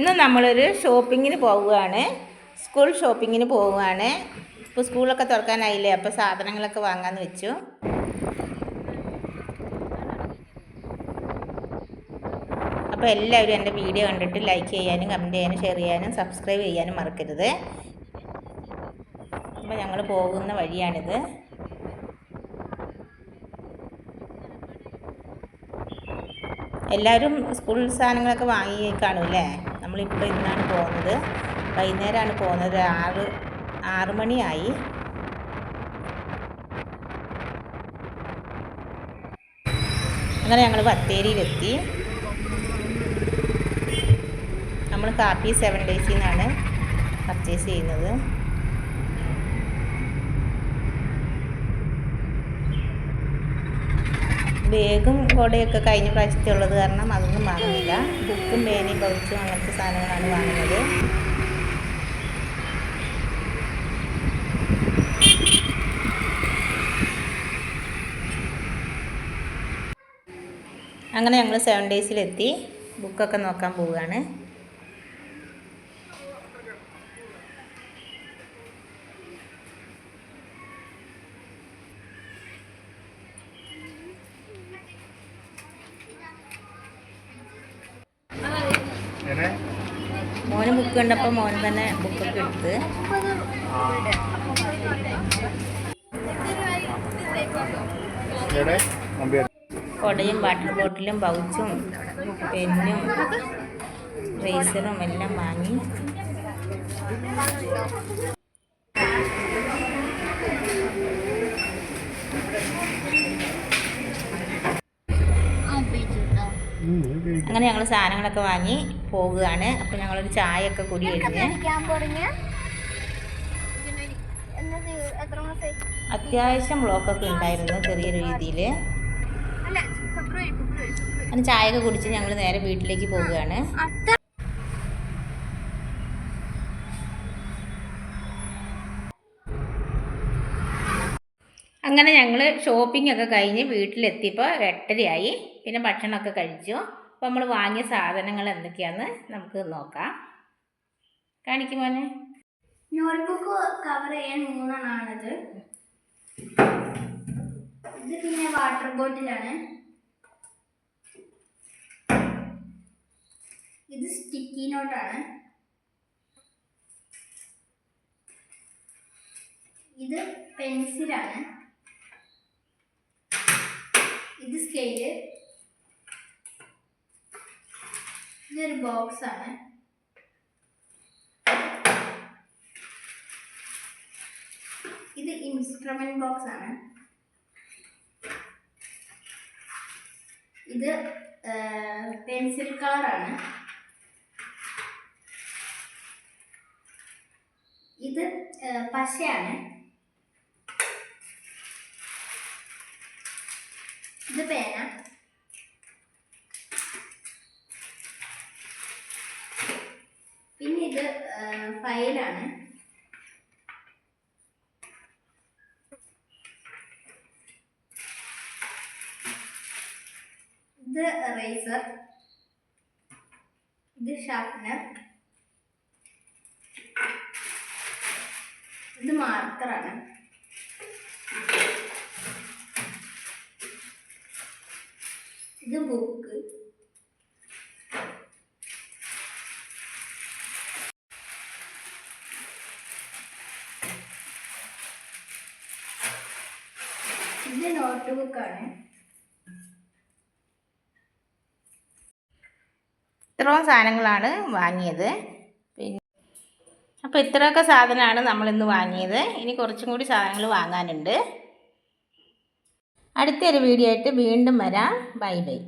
ഇന്ന് നമ്മളൊരു ഷോപ്പിങ്ങിന് പോവുകയാണ്. സ്കൂൾ ഷോപ്പിങ്ങിന് പോവുകയാണ്. ഇപ്പോൾ സ്കൂളൊക്കെ തുറക്കാനായില്ലേ, അപ്പോൾ സാധനങ്ങളൊക്കെ വാങ്ങാമെന്ന് വെച്ചു. അപ്പോൾ എല്ലാവരും എൻ്റെ വീഡിയോ കണ്ടിട്ട് ലൈക്ക് ചെയ്യാനും കമൻറ്റ് ചെയ്യാനും ഷെയർ ചെയ്യാനും സബ്സ്ക്രൈബ് ചെയ്യാനും മറക്കരുത്. അപ്പോൾ ഞങ്ങൾ പോകുന്ന വഴിയാണിത്. എല്ലാവരും സ്കൂൾ സാധനങ്ങളൊക്കെ വാങ്ങി കാണുമല്ലേ. നമ്മളിപ്പോൾ ഇന്നാണ് പോകുന്നത്, വൈകുന്നേരമാണ് പോകുന്നത്. 6 മണിയായി. അങ്ങനെ ഞങ്ങൾ ബത്തേരിയിലെത്തി. നമ്മൾ കാപ്പി 7 ഡേയ്സിൽ നിന്നാണ് പർച്ചേസ് ചെയ്യുന്നത്. ബാഗും കുടയൊക്കെ കഴിഞ്ഞ പ്രാവശ്യത്തെ ഉള്ളത് കാരണം അതൊന്നും വാങ്ങുന്നില്ല. ബുക്കും പേനയും പൗച്ചും അങ്ങനത്തെ സാധനങ്ങളാണ് വാങ്ങുന്നത്. അങ്ങനെ ഞങ്ങൾ 7 ഡേയ്സിലെത്തി. ബുക്കൊക്കെ നോക്കാൻ പോവുകയാണ്. മോന് ബുക്ക് കണ്ടപ്പോൾ മോൻ തന്നെ ബുക്കൊക്കെ എടുത്ത്. കുടയും വാട്ടർ ബോട്ടിലും പൗച്ചും പെന്നും റേസറും എല്ലാം വാങ്ങി. അങ്ങനെ ഞങ്ങൾ സാധനങ്ങളൊക്കെ വാങ്ങി പോകുകയാണ്. അപ്പോൾ ഞങ്ങളൊരു ചായയൊക്കെ കൂടി കഴിഞ്ഞ് അത്യാവശ്യം ബ്ലോക്കൊക്കെ ഉണ്ടായിരുന്നു ചെറിയ രീതിയിൽ. അങ്ങനെ ചായയൊക്കെ കുടിച്ച് ഞങ്ങൾ നേരെ വീട്ടിലേക്ക് പോവുകയാണ്. അങ്ങനെ ഞങ്ങൾ ഷോപ്പിംഗ് ഒക്കെ കഴിഞ്ഞ് വീട്ടിലെത്തിയപ്പോൾ 8:30 പിന്നെ ഭക്ഷണമൊക്കെ കഴിച്ചു. അപ്പോൾ നമ്മൾ വാങ്ങിയ സാധനങ്ങൾ എന്തൊക്കെയാണെന്ന് നമുക്ക് നോക്കാം. കാണിക്കും മോനെ. നോട്ട്ബുക്ക് കവർ ചെയ്യാൻ 3 ഇത് പിന്നെ വാട്ടർ ബോട്ടിലാണ്. ഇത് സ്റ്റിക്കി നോട്ടാണ്. ഇത് പെൻസിലാണ്. ഇത് സ്കെയില്. ഇതൊരു ബോക്സ് ആണ്. ഇത് ഇൻസ്ട്രുമെന്റ് ബോക്സ് ആണ്. ഇത് പെൻസിൽ കളറാണ്. ഇത് പശയാണ്. ഇത് പേന. പിന്നെ ഇത് ഫയലാണ്. ഇത് റേസർ. ഇത് ഷാർപ്നർ. ഇത് മാർക്കറാണ്. ഇത് ബുക്ക്. ഇത് നോട്ട് ബുക്കാണ്. ഇത്രയും സാധനങ്ങളാണ് വാങ്ങിയത്. പിന്നെ അപ്പോൾ ഇത്രയൊക്കെ സാധനമാണ് നമ്മളിന്ന് വാങ്ങിയത്. ഇനി കുറച്ചും കൂടി സാധനങ്ങൾ വാങ്ങാനുണ്ട്. അടുത്തൊരു വീഡിയോ ആയിട്ട് വീണ്ടും വരാം. Bye bye.